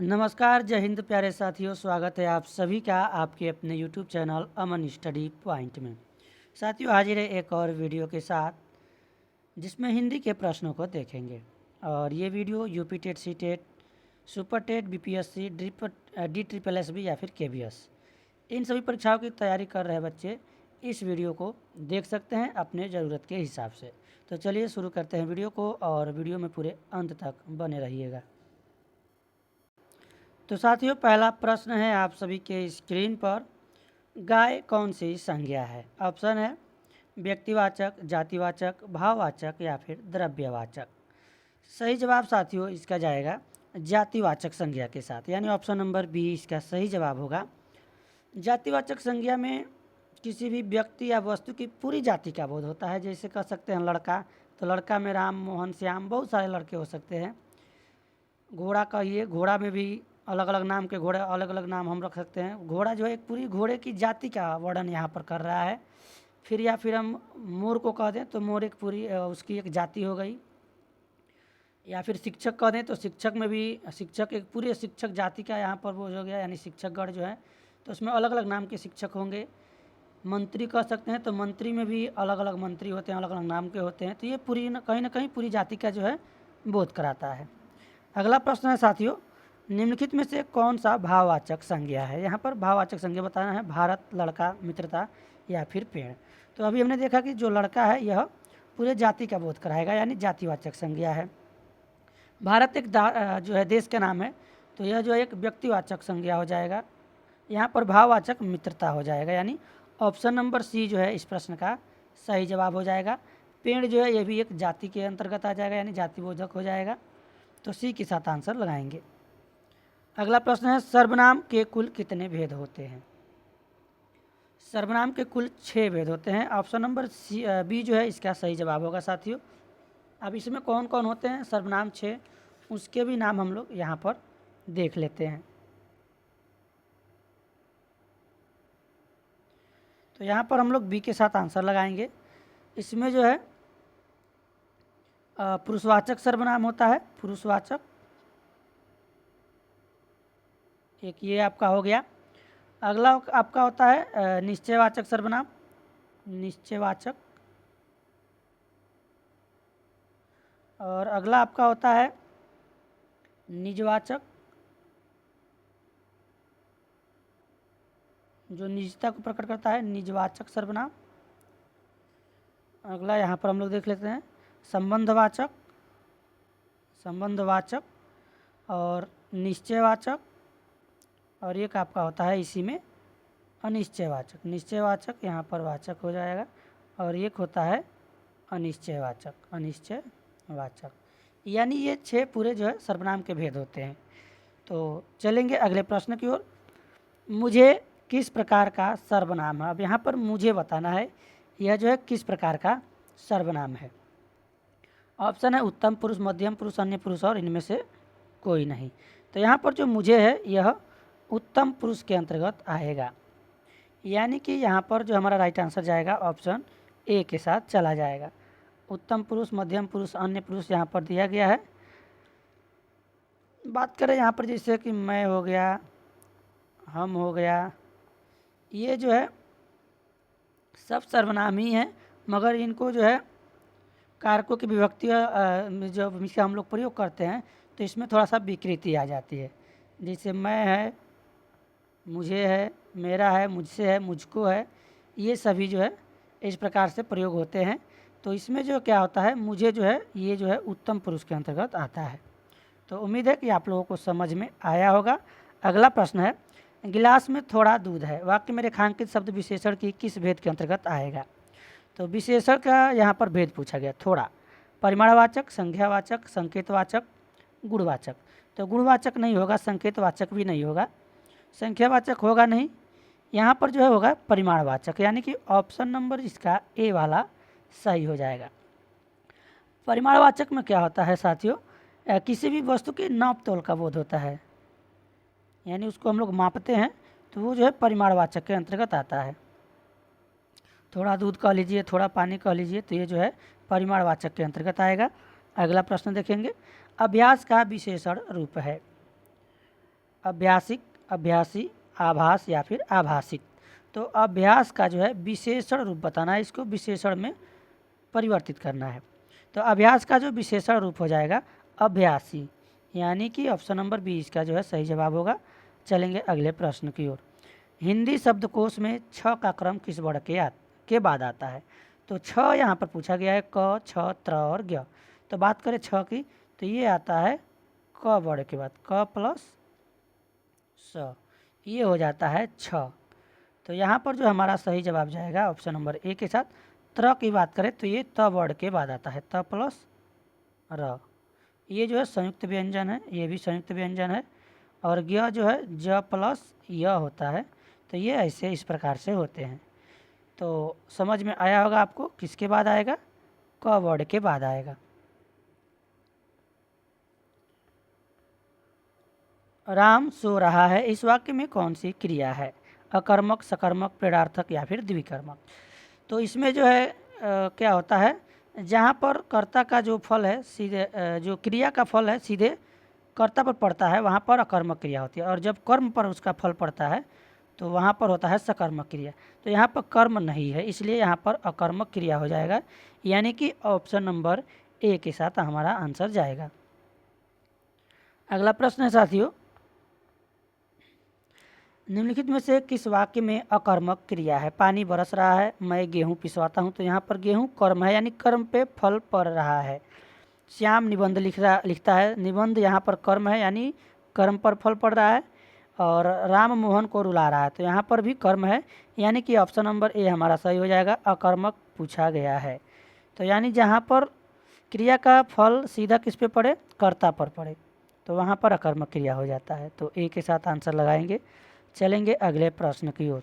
नमस्कार, जय हिंद प्यारे साथियों। स्वागत है आप सभी का आपके अपने YouTube चैनल अमन स्टडी पॉइंट में। साथियों, हाजिर है एक और वीडियो के साथ जिसमें हिंदी के प्रश्नों को देखेंगे। और ये video UP TET, C TET, super TET, BPSC, DSSS या फिर KBS, इन सभी परीक्षाओं की तैयारी कर रहे बच्चे इस वीडियो को देख सकते हैं अपने ज़रूरत के हिसाब से। तो चलिए शुरू करते हैं वीडियो को, और वीडियो में पूरे अंत तक बने रहिएगा। तो साथियों, पहला प्रश्न है आप सभी के स्क्रीन पर, गाय कौन सी संज्ञा है? ऑप्शन है व्यक्तिवाचक, जातिवाचक, भाववाचक या फिर द्रव्यवाचक। सही जवाब साथियों इसका जाएगा जातिवाचक संज्ञा के साथ, यानी ऑप्शन नंबर बी इसका सही जवाब होगा। जातिवाचक संज्ञा में किसी भी व्यक्ति या वस्तु की पूरी जाति का बोध होता है। जैसे कह सकते हैं लड़का, तो लड़का में राम, मोहन, श्याम, बहुत सारे लड़के हो सकते हैं। घोड़ा कहिए, घोड़ा में भी अलग अलग नाम के घोड़े, अलग अलग नाम हम रख सकते हैं। घोड़ा जो है एक पूरी घोड़े की जाति का वर्णन यहाँ पर कर रहा है। फिर या फिर हम मोर को कह दें तो मोर एक पूरी उसकी एक जाति हो गई। या फिर शिक्षक कह दें तो शिक्षक में भी शिक्षक एक पूरे शिक्षक जाति का यहाँ पर वो हो गया, यानी शिक्षकगण जो है तो उसमें अलग अलग नाम के शिक्षक होंगे। मंत्री कह सकते हैं तो मंत्री में भी अलग अलग मंत्री होते हैं, अलग अलग नाम के होते हैं। तो ये पूरी कहीं ना कहीं पूरी जाति का जो है बोध कराता है। अगला प्रश्न है साथियों, निम्नलिखित में से कौन सा भाववाचक संज्ञा है? यहाँ पर भाववाचक संज्ञा बताना है, भारत, लड़का, मित्रता या फिर पेड़। तो अभी हमने देखा कि जो लड़का है यह पूरे जाति का बोध कराएगा, यानी जातिवाचक संज्ञा है। भारत एक जो है देश का नाम है, तो यह जो एक व्यक्तिवाचक संज्ञा हो जाएगा। यहाँ पर भाववाचक मित्रता हो जाएगा, यानी ऑप्शन नंबर सी जो है इस प्रश्न का सही जवाब हो जाएगा। पेड़ जो है ये भी एक जाति के अंतर्गत आ जाएगा, यानी जातिबोधक हो जाएगा। तो सी के साथ आंसर लगाएंगे। अगला प्रश्न है, सर्वनाम के कुल कितने भेद होते हैं? सर्वनाम के कुल 6 भेद होते हैं। ऑप्शन नंबर बी जो है इसका सही जवाब होगा साथियों। अब इसमें कौन कौन होते हैं सर्वनाम 6, उसके भी नाम हम लोग यहाँ पर देख लेते हैं। तो यहाँ पर हम लोग बी के साथ आंसर लगाएंगे। इसमें जो है पुरुषवाचक सर्वनाम होता है, पुरुषवाचक, एक ये आपका हो गया। अगला आपका होता है निश्चयवाचक सर्वनाम, निश्चयवाचक। और अगला आपका होता है निजवाचक, जो निजता को प्रकट करता है, निजवाचक सर्वनाम। अगला यहाँ पर हम लोग देख लेते हैं संबंधवाचक, संबंधवाचक और निश्चयवाचक। और एक आपका होता है इसी में अनिश्चयवाचक, निश्चयवाचक यहाँ पर वाचक हो जाएगा। और एक होता है अनिश्चयवाचक, अनिश्चयवाचक। यानी ये 6 पूरे जो है सर्वनाम के भेद होते हैं। तो चलेंगे अगले प्रश्न की ओर। मुझे किस प्रकार का सर्वनाम है? अब यहाँ पर मुझे बताना है यह जो है किस प्रकार का सर्वनाम है। ऑप्शन है उत्तम पुरुष, मध्यम पुरुष, अन्य पुरुष और इनमें से कोई नहीं। तो यहाँ पर जो मुझे है यह उत्तम पुरुष के अंतर्गत आएगा, यानी कि यहाँ पर जो हमारा राइट आंसर जाएगा ऑप्शन ए के साथ चला जाएगा। उत्तम पुरुष, मध्यम पुरुष, अन्य पुरुष यहाँ पर दिया गया है। बात करें यहाँ पर जैसे कि मैं हो गया, हम हो गया, ये जो है सब सर्वनाम ही हैं, मगर इनको जो है कारकों की विभक्ति जो इसका हम लोग प्रयोग करते हैं तो इसमें थोड़ा सा विकृति आ जाती है। जैसे मैं है, मुझे है, मेरा है, मुझसे है, मुझको है, ये सभी जो है इस प्रकार से प्रयोग होते हैं। तो इसमें जो क्या होता है, मुझे जो है ये जो है उत्तम पुरुष के अंतर्गत आता है। तो उम्मीद है कि आप लोगों को समझ में आया होगा। अगला प्रश्न है, गिलास में थोड़ा दूध है, वाक्य में रेखांकित शब्द विशेषण की किस भेद के अंतर्गत आएगा? तो विशेषण का यहाँ पर भेद पूछा गया। थोड़ा परिमाणवाचक, संख्यावाचक, संकेतवाचक, गुणवाचक। तो गुणवाचक नहीं होगा, संकेतवाचक भी नहीं होगा, संख्यावाचक होगा नहीं, यहाँ पर जो है होगा परिमाणवाचक, यानी कि ऑप्शन नंबर इसका ए वाला सही हो जाएगा। परिमाणवाचक में क्या होता है साथियों, किसी भी वस्तु की नाप तोल का बोध होता है, यानी उसको हम लोग मापते हैं तो वो जो है परिमाणवाचक के अंतर्गत आता है। थोड़ा दूध कह लीजिए, थोड़ा पानी कह लीजिए, तो ये जो है परिमाणवाचक के अंतर्गत आएगा। अगला प्रश्न देखेंगे, अभ्यास का विशेषण रूप है। अभ्यासिक, अभ्यासी, आभास या फिर आभासिक। तो अभ्यास का जो है विशेषण रूप बताना है, इसको विशेषण में परिवर्तित करना है। तो अभ्यास का जो विशेषण रूप हो जाएगा अभ्यासी, यानी कि ऑप्शन नंबर 20 का जो है सही जवाब होगा। चलेंगे अगले प्रश्न की ओर। हिंदी शब्दकोश में छ का क्रम किस वर्ण के बाद आता है? तो छ यहाँ पर पूछा गया है, क, छ, त्र और ज्ञ। तो बात करें छ की, तो ये आता है क वर्ण के बाद, क प्लस स, ये हो जाता है छ। तो यहाँ पर जो हमारा सही जवाब जाएगा ऑप्शन नंबर ए के साथ। त्र की बात करें तो ये त वर्ण के बाद आता है, त प्लस र। ये जो है संयुक्त व्यंजन है, ये भी संयुक्त व्यंजन है। और ज्ञ जो है ज प्लस य होता है। तो ये ऐसे इस प्रकार से होते हैं। तो समझ में आया होगा आपको, किसके बाद आएगा? क वर्ण के बाद आएगा। राम सो रहा है, इस वाक्य में कौन सी क्रिया है? अकर्मक, सकर्मक, प्रेरणार्थक या फिर द्विकर्मक। तो इसमें जो है क्या होता है, जहाँ पर कर्ता का जो फल है सीधे जो क्रिया का फल है सीधे कर्ता पर पड़ता है, वहाँ पर अकर्मक क्रिया होती है। और जब कर्म पर उसका फल पड़ता है तो वहाँ पर होता है सकर्मक क्रिया। तो यहाँ पर कर्म नहीं है, इसलिए यहाँ पर अकर्मक क्रिया हो जाएगा, यानी कि ऑप्शन नंबर ए के साथ हमारा आंसर जाएगा। अगला प्रश्न है साथियों, निम्नलिखित में से किस वाक्य में अकर्मक क्रिया है? पानी बरस रहा है, मैं गेहूँ पिसवाता हूँ। तो यहाँ पर गेहूँ कर्म है, यानी कर्म पे फल पड़ रहा है। श्याम निबंध लिखता है, निबंध यहाँ पर कर्म है, यानी कर्म पर फल पड़ रहा है। और राम मोहन को रुला रहा है, तो यहाँ पर भी कर्म है, यानी कि ऑप्शन नंबर ए हमारा सही हो जाएगा। अकर्मक पूछा गया है, तो यानी जहाँ पर क्रिया का फल सीधा किस पे पड़े? कर्ता पर पड़े, तो वहाँ पर अकर्मक क्रिया हो जाता है। तो ए के साथ आंसर लगाएंगे। चलेंगे अगले प्रश्न की ओर।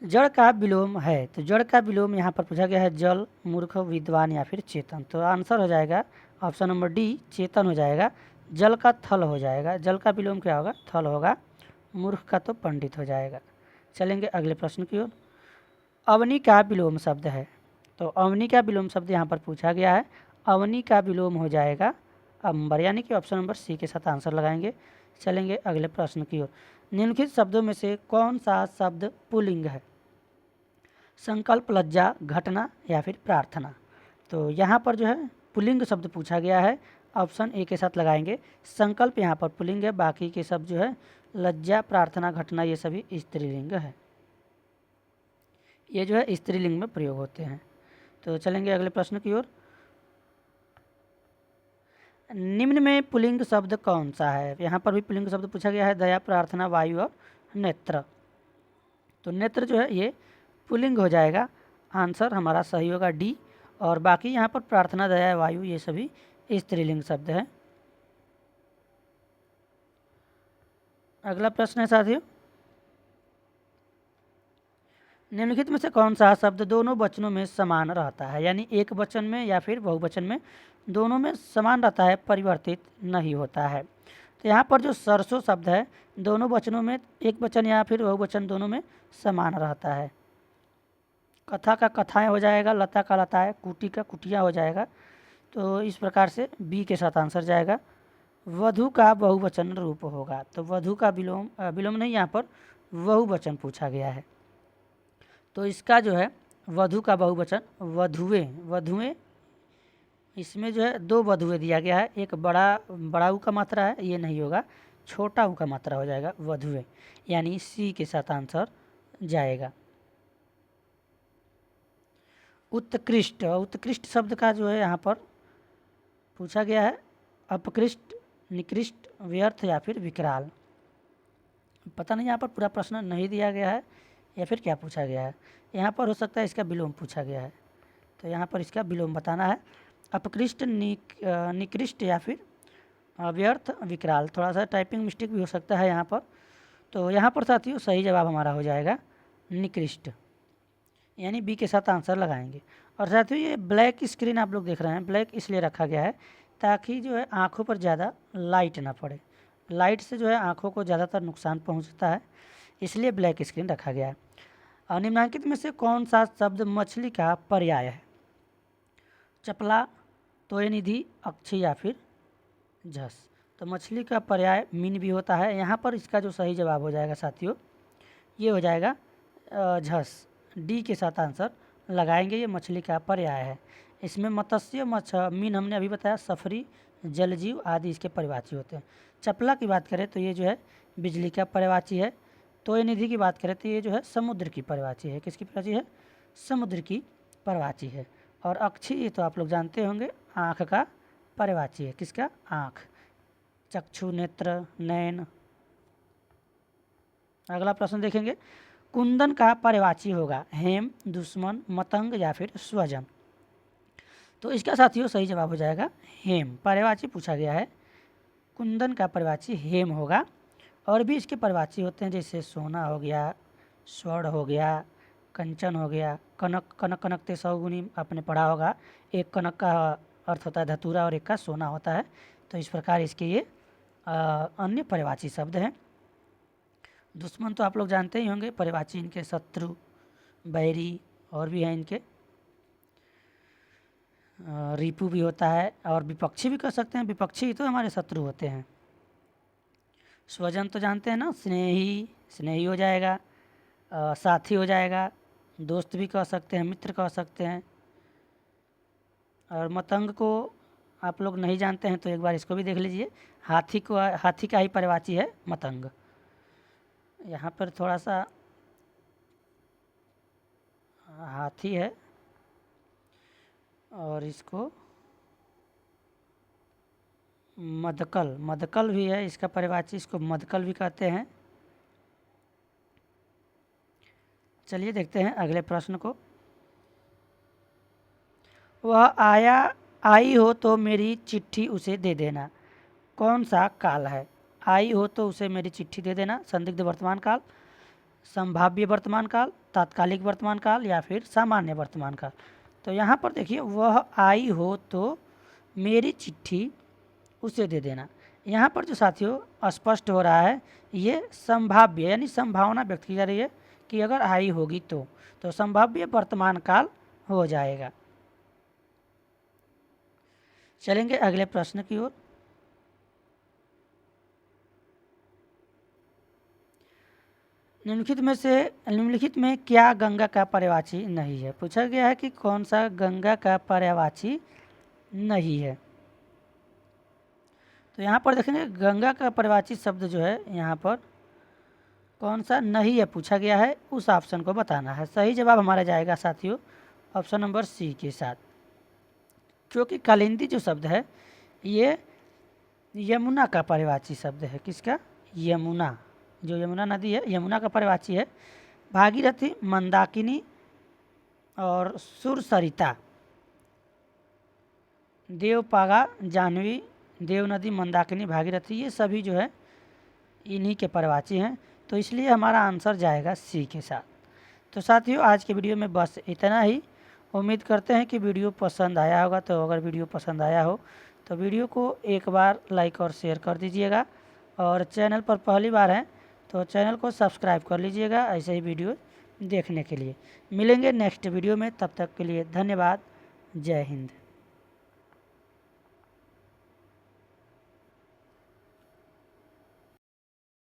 जड़ का विलोम है, तो जड़ का विलोम यहाँ पर पूछा गया है जल, मूर्ख, विद्वान या फिर चेतन। तो आंसर हो जाएगा ऑप्शन नंबर डी, चेतन हो जाएगा। जल का थल हो जाएगा, जल का विलोम क्या होगा? थल होगा। मूर्ख का तो पंडित हो जाएगा। चलेंगे अगले प्रश्न की ओर। अवनी का विलोम शब्द है, तो अवनी का विलोम शब्द यहाँ पर पूछा गया है। अवनी का विलोम हो जाएगा अंबर, यानी कि ऑप्शन नंबर सी के साथ आंसर लगाएंगे। चलेंगे अगले प्रश्न की ओर। निम्नलिखित शब्दों में से कौन सा शब्द पुल्लिंग है? संकल्प, लज्जा, घटना या फिर प्रार्थना। तो यहाँ पर जो है पुल्लिंग शब्द पूछा गया है, ऑप्शन ए के साथ लगाएंगे। संकल्प यहाँ पर पुल्लिंग है, बाकी के शब्द जो है लज्जा, प्रार्थना, घटना ये सभी स्त्रीलिंग है। ये जो है स्त्रीलिंग में प्रयोग होते हैं। तो चलेंगे अगले प्रश्न की ओर। निम्न में पुल्लिंग शब्द कौन सा है? यहाँ पर भी पुल्लिंग शब्द पूछा गया है, दया, प्रार्थना, वायु और नेत्र। तो नेत्र जो है ये पुल्लिंग हो जाएगा, आंसर हमारा सही होगा डी। और बाकी यहाँ पर प्रार्थना, दया, वायु ये सभी स्त्रीलिंग शब्द है। अगला प्रश्न है साथियों, निम्नलिखित में से कौन सा शब्द दोनों वचनों में समान रहता है? यानी एक वचन में या फिर बहुवचन में, दोनों में समान रहता है, परिवर्तित नहीं होता है। तो यहाँ पर जो सरसों शब्द है दोनों वचनों में, एक वचन या फिर बहुवचन दोनों में समान रहता है। कथा का कथाएं हो जाएगा, लता का लताएं, कुटी का कुटिया हो जाएगा। तो इस प्रकार से बी के साथ आंसर जाएगा। वधु का बहुवचन रूप होगा, तो वधु का विलोम नहीं, यहाँ पर बहुवचन पूछा गया है। तो इसका जो है वधु का बहुवचन वधुएं, इसमें जो है दो वधुएं दिया गया है, एक बड़ा ऊ का मात्रा है, ये नहीं होगा, छोटा ऊ का मात्रा हो जाएगा वधुएं, यानी सी के साथ आंसर जाएगा। उत्कृष्ट शब्द का जो है यहाँ पर पूछा गया है अपकृष्ट, निकृष्ट, व्यर्थ या फिर विकराल। पता नहीं यहाँ पर पूरा प्रश्न नहीं दिया गया है या फिर क्या पूछा गया है। यहाँ पर हो सकता है इसका विलोम पूछा गया है, तो यहाँ पर इसका विलोम बताना है। अपकृष्ट, निकृष्ट या फिर व्यर्थ, विकराल। थोड़ा सा टाइपिंग मिस्टेक भी हो सकता है यहाँ पर। तो यहाँ पर साथियों सही जवाब हमारा हो जाएगा निकृष्ट, यानी बी के साथ आंसर लगाएंगे। और साथियों ये ब्लैक स्क्रीन आप लोग देख रहे हैं, ब्लैक इसलिए रखा गया है ताकि जो है आँखों पर ज़्यादा लाइट ना पड़े। लाइट से जो है आँखों को ज़्यादातर नुकसान पहुँचता है, इसलिए ब्लैक स्क्रीन रखा गया है। और निम्नलिखित में से कौन सा शब्द मछली का पर्याय है? चपला, तोयनिधि, अक्षी या फिर झस। तो मछली का पर्याय मीन भी होता है। यहाँ पर इसका जो सही जवाब हो जाएगा साथियों, ये हो जाएगा झस। डी के साथ आंसर लगाएंगे, ये मछली का पर्याय है। इसमें मत्स्य, मीन हमने अभी बताया, सफरी, जलजीव आदि इसके पर्यायवाची होते हैं। चपला की बात करें तो ये जो है बिजली का पर्यायवाची है। तोयनिधि की बात करें तो ये जो है समुद्र की पर्यायवाची है। किसकी पर्यायवाची है? समुद्र की पर्यायवाची है। और अक्षी, ये तो आप लोग जानते होंगे, आँख का पर्यायवाची है। किसका? आँख। चक्षु, नेत्र, नयन। अगला प्रश्न देखेंगे, कुंदन का पर्यायवाची होगा हेम, दुश्मन, मतंग या फिर स्वजन। तो इसका साथियों सही जवाब हो जाएगा हेम। पर्यायवाची पूछा गया है, कुंदन का पर्यायवाची हेम होगा। और भी इसके पर्यायवाची होते हैं, जैसे सोना हो गया, स्वर्ण हो गया, कंचन हो गया, कनक। कनक कनकते सौगुनी आपने पढ़ा होगा। एक कनक का अर्थ होता है धतूरा और एक का सोना होता है। तो इस प्रकार इसके ये अन्य पर्यायवाची शब्द हैं। दुश्मन तो आप लोग जानते ही होंगे, पर्यायवाची इनके शत्रु, बैरी और भी हैं इनके। रिपु भी होता है और विपक्षी भी कह सकते हैं, विपक्षी तो हमारे शत्रु होते हैं। स्वजन तो जानते हैं ना, स्नेही, स्नेही हो जाएगा, साथी हो जाएगा, दोस्त भी कह सकते हैं, मित्र कह सकते हैं। और मतंग को आप लोग नहीं जानते हैं तो एक बार इसको भी देख लीजिए। हाथी को, हाथी का ही पर्यायवाची है मतंग। यहाँ पर थोड़ा सा हाथी है और इसको मदकल, मदकल भी है इसका पर्यायवाची, इसको मदकल भी कहते हैं। चलिए देखते हैं अगले प्रश्न को। वह आई हो तो मेरी चिट्ठी उसे दे देना, कौन सा काल है? आई हो तो उसे मेरी चिट्ठी दे देना, संदिग्ध वर्तमान काल, संभाव्य वर्तमान काल, तात्कालिक वर्तमान काल या फिर सामान्य वर्तमान काल। तो यहाँ पर देखिए, वह आई हो तो मेरी चिट्ठी उसे दे देना। यहाँ पर जो साथियों स्पष्ट हो रहा है, ये संभाव्य यानी संभावना व्यक्त की जा रही है कि अगर आई होगी तो संभाव्य वर्तमान काल हो जाएगा। चलेंगे अगले प्रश्न की ओर। निम्नलिखित में क्या गंगा का पर्यायवाची नहीं है? पूछा गया है कि कौन सा गंगा का पर्यायवाची नहीं है। तो यहाँ पर देखेंगे गंगा का पर्यायवाची शब्द जो है यहाँ पर कौन सा नहीं है पूछा गया है, उस ऑप्शन को बताना है। सही जवाब हमारा जाएगा साथियों ऑप्शन नंबर सी के साथ, क्योंकि कालिंदी जो शब्द है ये यमुना का पर्यायवाची शब्द है। किसका? यमुना। जो यमुना नदी है यमुना का पर्यायवाची है। भागीरथी, मंदाकिनी और सुरसरिता, देवपागा, जाह्नवी, देव नदी, मंदाकिनी, भागीरथी, ये सभी जो है इन्हीं के पर्यायवाची हैं। तो इसलिए हमारा आंसर जाएगा सी के साथ। तो साथियों आज के वीडियो में बस इतना ही। उम्मीद करते हैं कि वीडियो पसंद आया होगा। तो अगर वीडियो पसंद आया हो तो वीडियो को एक बार लाइक और शेयर कर दीजिएगा, और चैनल पर पहली बार हैं तो चैनल को सब्सक्राइब कर लीजिएगा ऐसे ही वीडियो देखने के लिए। मिलेंगे नेक्स्ट वीडियो में, तब तक के लिए धन्यवाद। जय हिंद।